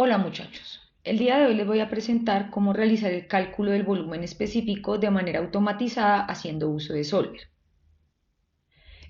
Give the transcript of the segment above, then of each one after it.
Hola muchachos, el día de hoy les voy a presentar cómo realizar el cálculo del volumen específico de manera automatizada haciendo uso de Solver.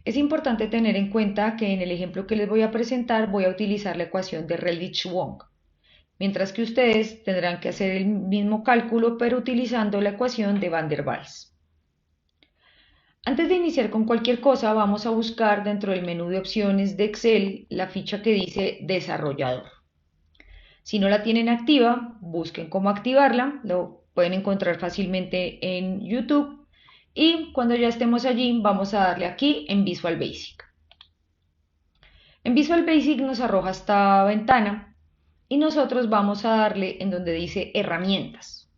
Es importante tener en cuenta que en el ejemplo que les voy a presentar voy a utilizar la ecuación de Redlich-Wong, mientras que ustedes tendrán que hacer el mismo cálculo pero utilizando la ecuación de Van der Waals. Antes de iniciar con cualquier cosa vamos a buscar dentro del menú de opciones de Excel la ficha que dice Desarrollador. Si no la tienen activa, busquen cómo activarla, lo pueden encontrar fácilmente en YouTube y cuando ya estemos allí vamos a darle aquí en Visual Basic. En Visual Basic nos arroja esta ventana y nosotros vamos a darle en donde dice herramientas,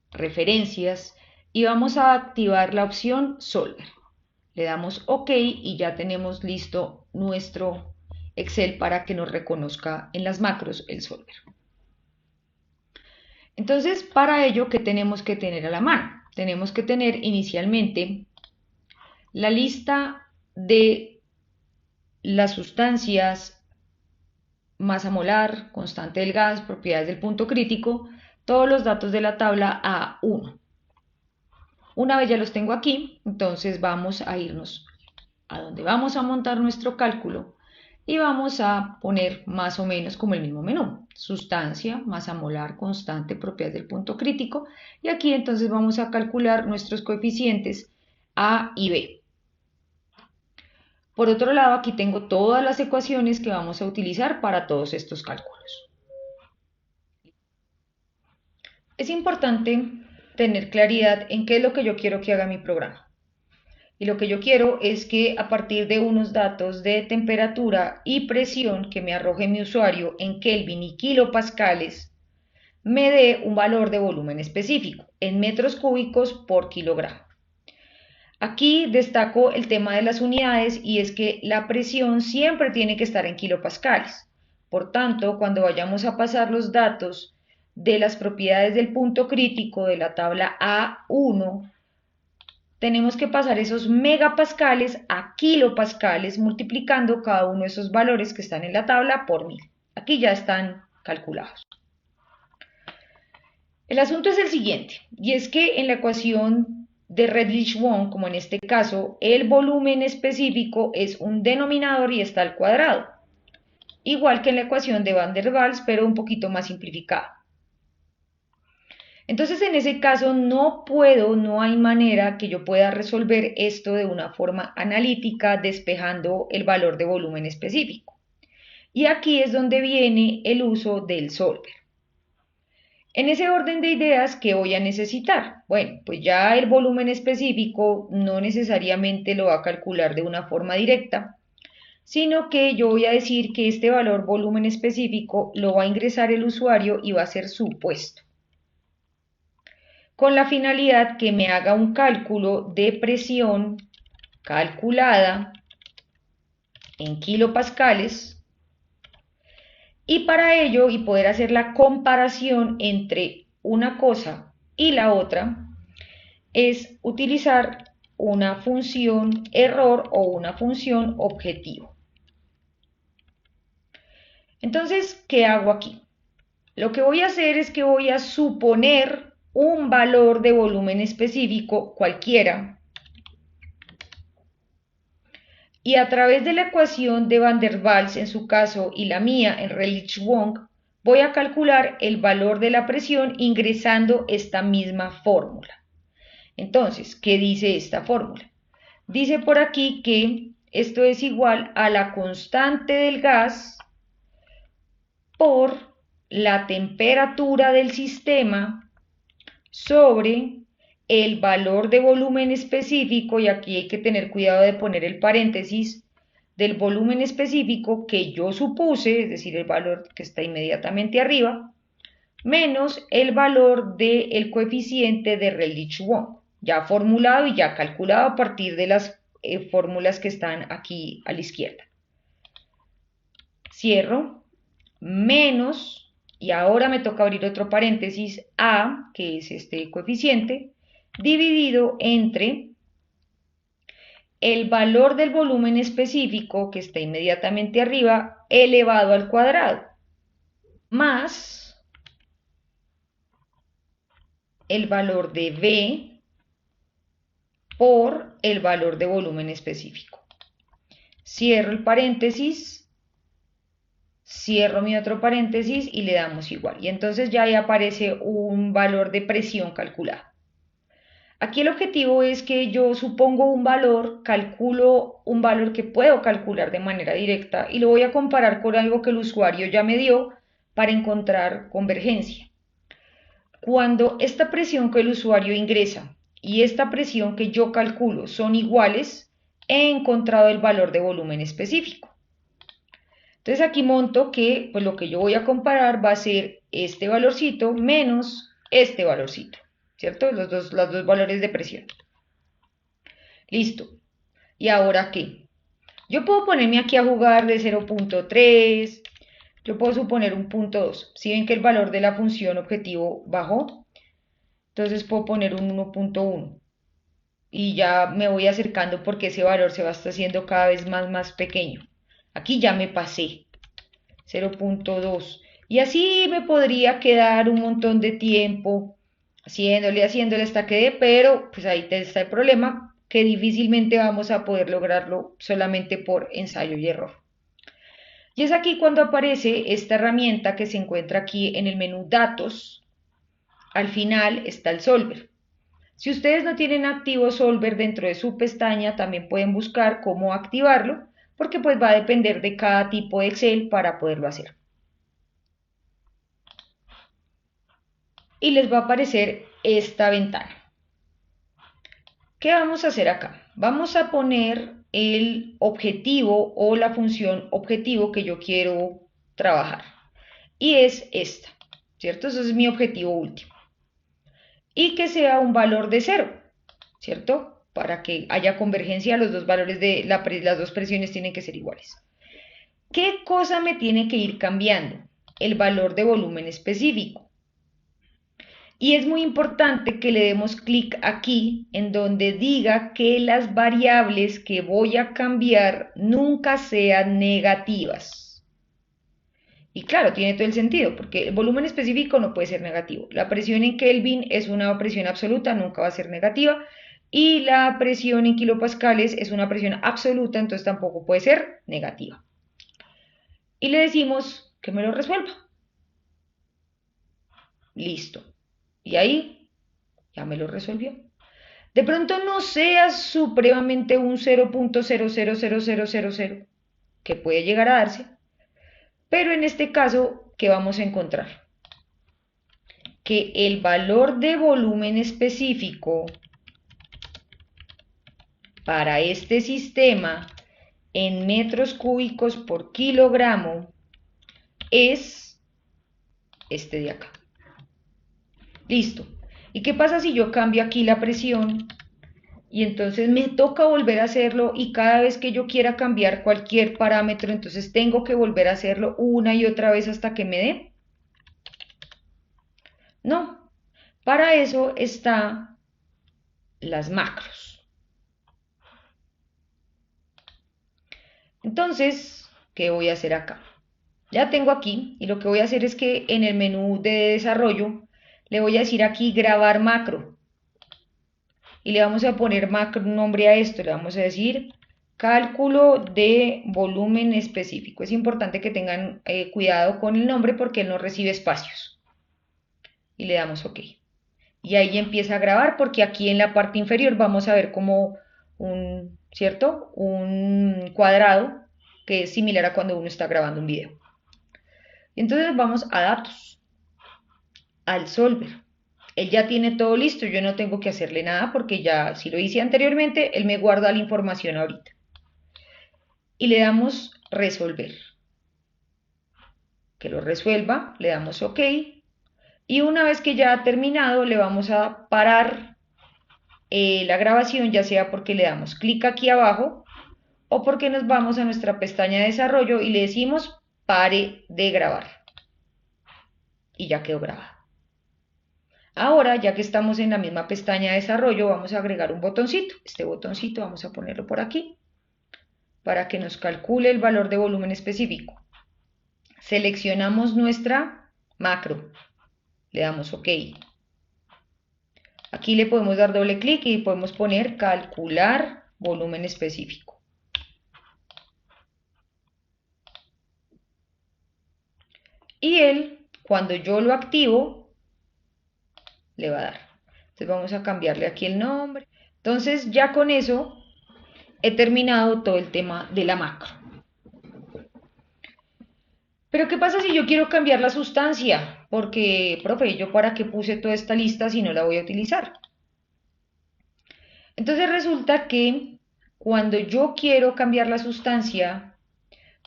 referencias y vamos a activar la opción Solver. Le damos OK y ya tenemos listo nuestro Excel para que nos reconozca en las macros el Solver. Entonces, para ello, ¿qué tenemos que tener a la mano? Tenemos que tener inicialmente la lista de las sustancias, masa molar, constante del gas, propiedades del punto crítico, todos los datos de la tabla A1. Una vez ya los tengo aquí, entonces vamos a irnos a donde vamos a montar nuestro cálculo y vamos a poner más o menos como el mismo menú, sustancia, masa molar, constante, propiedades del punto crítico, y aquí entonces vamos a calcular nuestros coeficientes A y B. Por otro lado, aquí tengo todas las ecuaciones que vamos a utilizar para todos estos cálculos. Es importante tener claridad en qué es lo que yo quiero que haga mi programa. Y lo que yo quiero es que a partir de unos datos de temperatura y presión que me arroje mi usuario en Kelvin y kilopascales, me dé un valor de volumen específico en metros cúbicos por kilogramo. Aquí destaco el tema de las unidades y es que la presión siempre tiene que estar en kilopascales. Por tanto, cuando vayamos a pasar los datos de las propiedades del punto crítico de la tabla A1, tenemos que pasar esos megapascales a kilopascales multiplicando cada uno de esos valores que están en la tabla por 1000. Aquí ya están calculados. El asunto es el siguiente, y es que en la ecuación de Redlich-Wong, como en este caso, el volumen específico es un denominador y está al cuadrado, igual que en la ecuación de Van der Waals, pero un poquito más simplificada. Entonces, en ese caso, no hay manera que yo pueda resolver esto de una forma analítica despejando el valor de volumen específico. Y aquí es donde viene el uso del solver. En ese orden de ideas, ¿qué voy a necesitar? Bueno, pues ya el volumen específico no necesariamente lo va a calcular de una forma directa, sino que yo voy a decir que este valor volumen específico lo va a ingresar el usuario y va a ser supuesto, con la finalidad que me haga un cálculo de presión calculada en kilopascales y para ello y poder hacer la comparación entre una cosa y la otra es utilizar una función error o una función objetivo. Entonces, ¿qué hago aquí? Lo que voy a hacer es que voy a suponer un valor de volumen específico cualquiera y a través de la ecuación de Van der Waals en su caso y la mía en Redlich-Wong voy a calcular el valor de la presión ingresando esta misma fórmula. Entonces, ¿qué dice esta fórmula? Dice por aquí que esto es igual a la constante del gas por la temperatura del sistema sobre el valor de volumen específico, y aquí hay que tener cuidado de poner el paréntesis, del volumen específico que yo supuse, es decir, el valor que está inmediatamente arriba, menos el valor del coeficiente de Redlich-Wong, ya formulado y ya calculado a partir de las fórmulas que están aquí a la izquierda. Cierro, menos, y ahora me toca abrir otro paréntesis, A, que es este coeficiente, dividido entre el valor del volumen específico que está inmediatamente arriba elevado al cuadrado, más el valor de V por el valor de volumen específico. Cierro el paréntesis, cierro mi otro paréntesis y le damos igual. Y entonces ya ahí aparece un valor de presión calculado. Aquí el objetivo es que yo supongo un valor, calculo un valor que puedo calcular de manera directa y lo voy a comparar con algo que el usuario ya me dio para encontrar convergencia. Cuando esta presión que el usuario ingresa y esta presión que yo calculo son iguales, he encontrado el valor de volumen específico. Entonces aquí monto que pues lo que yo voy a comparar va a ser este valorcito menos este valorcito, ¿cierto? Los dos valores de presión. Listo. ¿Y ahora qué? Yo puedo ponerme aquí a jugar de 0.3, yo puedo suponer un punto 2. Si ven que el valor de la función objetivo bajó, entonces puedo poner un 1.1 y ya me voy acercando porque ese valor se va a estar haciendo cada vez más pequeño. Aquí ya me pasé 0.2 y así me podría quedar un montón de tiempo haciéndole hasta que dé, pero pues ahí está el problema, que difícilmente vamos a poder lograrlo solamente por ensayo y error. Y es aquí cuando aparece esta herramienta que se encuentra aquí en el menú Datos. Al final está el Solver. Si ustedes no tienen activo Solver dentro de su pestaña, también pueden buscar cómo activarlo, porque pues va a depender de cada tipo de Excel para poderlo hacer. Y les va a aparecer esta ventana. ¿Qué vamos a hacer acá? Vamos a poner el objetivo o la función objetivo que yo quiero trabajar. Y es esta, ¿cierto? Ese es mi objetivo último. Y que sea un valor de 0, ¿cierto? Para que haya convergencia, los dos valores de las dos presiones tienen que ser iguales. ¿Qué cosa me tiene que ir cambiando? El valor de volumen específico. Y es muy importante que le demos clic aquí en donde diga que las variables que voy a cambiar nunca sean negativas. Y claro, tiene todo el sentido, porque el volumen específico no puede ser negativo. La presión en Kelvin es una presión absoluta, nunca va a ser negativa. Y la presión en kilopascales es una presión absoluta, entonces tampoco puede ser negativa. Y le decimos que me lo resuelva. Listo. Y ahí ya me lo resolvió. De pronto no sea supremamente un 0.000000, que puede llegar a darse, pero en este caso, ¿qué vamos a encontrar? Que el valor de volumen específico para este sistema en metros cúbicos por kilogramo es este de acá. Listo. ¿Y qué pasa si yo cambio aquí la presión? Y entonces me toca volver a hacerlo y cada vez que yo quiera cambiar cualquier parámetro, entonces tengo que volver a hacerlo una y otra vez hasta que me dé. No, para eso están las macros. Entonces, ¿qué voy a hacer acá? Ya tengo aquí y lo que voy a hacer es que en el menú de desarrollo le voy a decir aquí grabar macro. Y le vamos a poner macro nombre a esto, le vamos a decir cálculo de volumen específico. Es importante que tengan cuidado con el nombre porque él no recibe espacios. Y le damos OK. Y ahí empieza a grabar porque aquí en la parte inferior vamos a ver como ¿cierto? Un cuadrado que es similar a cuando uno está grabando un video. Entonces vamos a datos, al solver. Él ya tiene todo listo, yo no tengo que hacerle nada porque ya si lo hice anteriormente, él me guarda la información ahorita. Y le damos resolver. Que lo resuelva, le damos OK. Y una vez que ya ha terminado, le vamos a parar la grabación, ya sea porque le damos clic aquí abajo o porque nos vamos a nuestra pestaña de desarrollo y le decimos pare de grabar. Y ya quedó grabado. Ahora, ya que estamos en la misma pestaña de desarrollo, vamos a agregar un botoncito. Este botoncito vamos a ponerlo por aquí para que nos calcule el valor de volumen específico. Seleccionamos nuestra macro, le damos OK. Aquí le podemos dar doble clic y podemos poner calcular volumen específico. Y él, cuando yo lo activo, le va a dar. Entonces vamos a cambiarle aquí el nombre. Entonces ya con eso he terminado todo el tema de la macro. Pero ¿qué pasa si yo quiero cambiar la sustancia? Porque, profe, ¿yo para qué puse toda esta lista si no la voy a utilizar? Entonces resulta que cuando yo quiero cambiar la sustancia,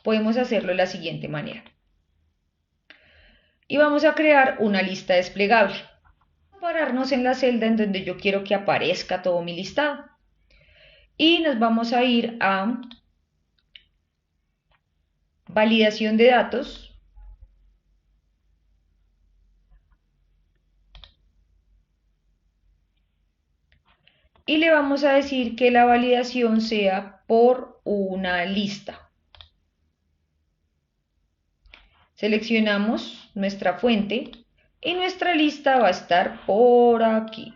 podemos hacerlo de la siguiente manera. Y vamos a crear una lista desplegable. Pararnos en la celda en donde yo quiero que aparezca todo mi listado. Y nos vamos a ir a validación de datos. Y le vamos a decir que la validación sea por una lista. Seleccionamos nuestra fuente y nuestra lista va a estar por aquí.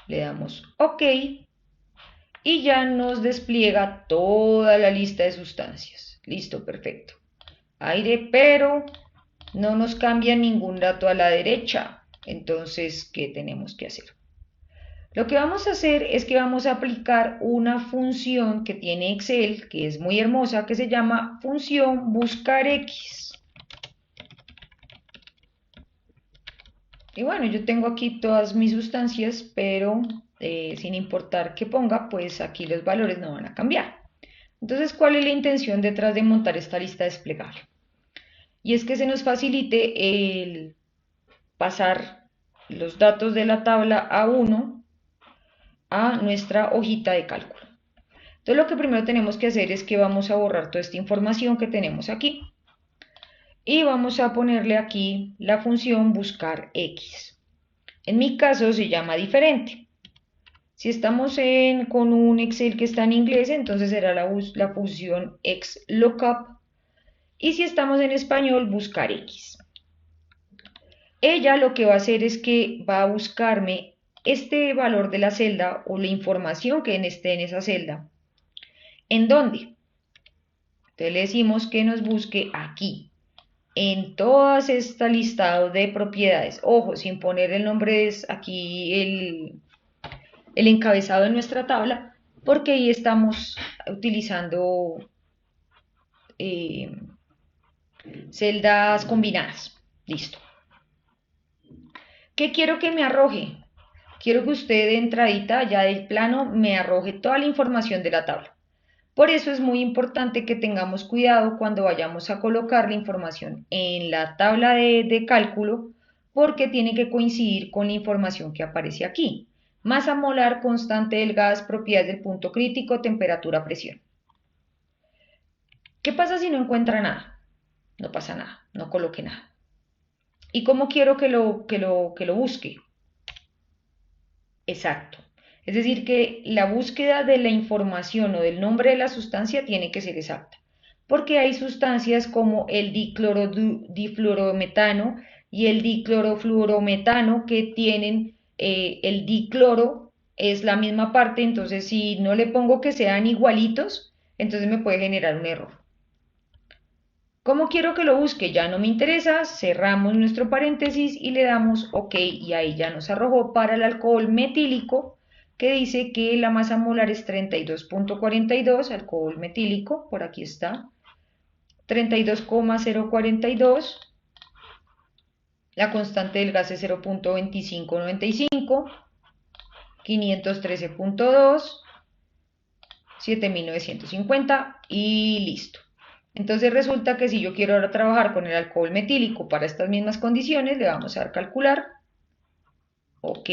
Le damos OK y ya nos despliega toda la lista de sustancias. Listo, perfecto. Aire, pero no nos cambia ningún dato a la derecha. Entonces, ¿qué tenemos que hacer? Lo que vamos a hacer es que vamos a aplicar una función que tiene Excel, que es muy hermosa, que se llama función buscar X. Y bueno, yo tengo aquí todas mis sustancias, pero sin importar qué ponga, pues aquí los valores no van a cambiar. Entonces, ¿cuál es la intención detrás de montar esta lista desplegable? Y es que se nos facilite el pasar los datos de la tabla A1 a nuestra hojita de cálculo. Entonces lo que primero tenemos que hacer es que vamos a borrar toda esta información que tenemos aquí y vamos a ponerle aquí la función buscar X. En mi caso se llama diferente. Si estamos con un Excel que está en inglés, entonces será la función XLOOKUP. Y si estamos en español, buscar X. Ella lo que va a hacer es que va a buscarme este valor de la celda o la información que esté en esa celda. ¿En dónde? Entonces le decimos que nos busque aquí, en todas este listado de propiedades. Ojo, sin poner el nombre es aquí el encabezado de nuestra tabla, porque ahí estamos utilizando celdas combinadas. Listo. ¿Qué quiero que me arroje? Quiero que usted de entradita, ya del plano, me arroje toda la información de la tabla. Por eso es muy importante que tengamos cuidado cuando vayamos a colocar la información en la tabla de cálculo, porque tiene que coincidir con la información que aparece aquí. Masa molar, constante del gas, propiedades del punto crítico, temperatura, presión. ¿Qué pasa si no encuentra nada? No pasa nada, no coloque nada. ¿Y cómo quiero que lo busque? Exacto. Es decir, que la búsqueda de la información o del nombre de la sustancia tiene que ser exacta, porque hay sustancias como el diclorodifluorometano y el diclorofluorometano que tienen el dicloro es la misma parte, entonces si no le pongo que sean igualitos, entonces me puede generar un error. ¿Cómo quiero que lo busque? Ya no me interesa, cerramos nuestro paréntesis y le damos OK y ahí ya nos arrojó para el alcohol metílico que dice que la masa molar es 32.42, alcohol metílico, por aquí está, 32,042, la constante del gas es 0.2595, 513.2, 7.950 y listo. Entonces resulta que si yo quiero ahora trabajar con el alcohol metílico para estas mismas condiciones, le vamos a dar calcular, OK,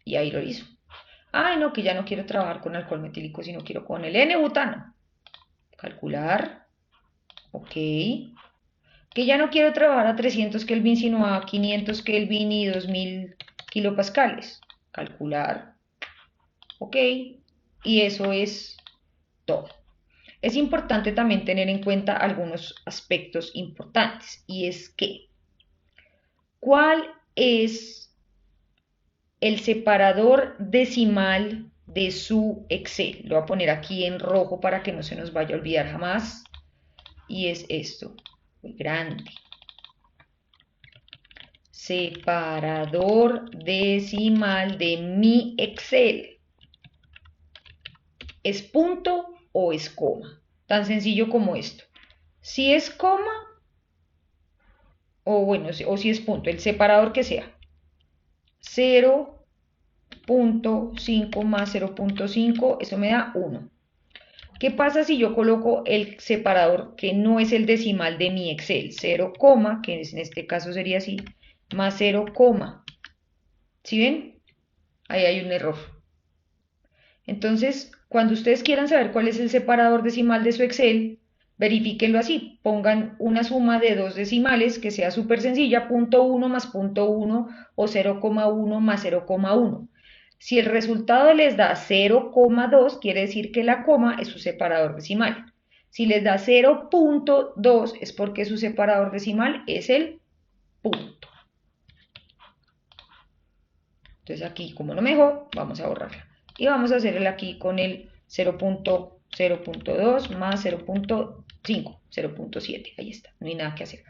y ahí lo hizo. Ay, no, que ya no quiero trabajar con alcohol metílico, sino quiero con el N-butano. Calcular, OK, que ya no quiero trabajar a 300 Kelvin, sino a 500 Kelvin y 2000 kilopascales. Calcular, OK, y eso es todo. Es importante también tener en cuenta algunos aspectos importantes y es que ¿Cuál es el separador decimal de su Excel? Lo voy a poner aquí en rojo para que no se nos vaya a olvidar jamás. Y es esto, muy grande. Separador decimal de mi Excel. ¿Es punto o es coma? Tan sencillo como esto. Si es coma, o bueno, o si es punto, el separador que sea. 0.5 más 0.5, eso me da 1. ¿Qué pasa si yo coloco el separador que no es el decimal de mi Excel? 0, que en este caso sería así, más 0, ¿sí ven? Ahí hay un error. Entonces, cuando ustedes quieran saber cuál es el separador decimal de su Excel, verifíquenlo así. Pongan una suma de dos decimales que sea súper sencilla, 0.1 más 0.1 o 0,1 más 0,1. Si el resultado les da 0,2, quiere decir que la coma es su separador decimal. Si les da 0.2 es porque su separador decimal es el punto. Entonces aquí, como no me dejó, vamos a borrarla. Y vamos a hacerle aquí con el 0.0.2 más 0.5, 0.7. Ahí está, no hay nada que hacer.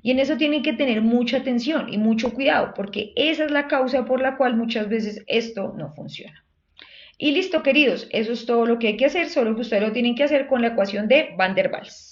Y en eso tienen que tener mucha atención y mucho cuidado, porque esa es la causa por la cual muchas veces esto no funciona. Y listo, queridos, eso es todo lo que hay que hacer, solo que ustedes lo tienen que hacer con la ecuación de Van der Waals.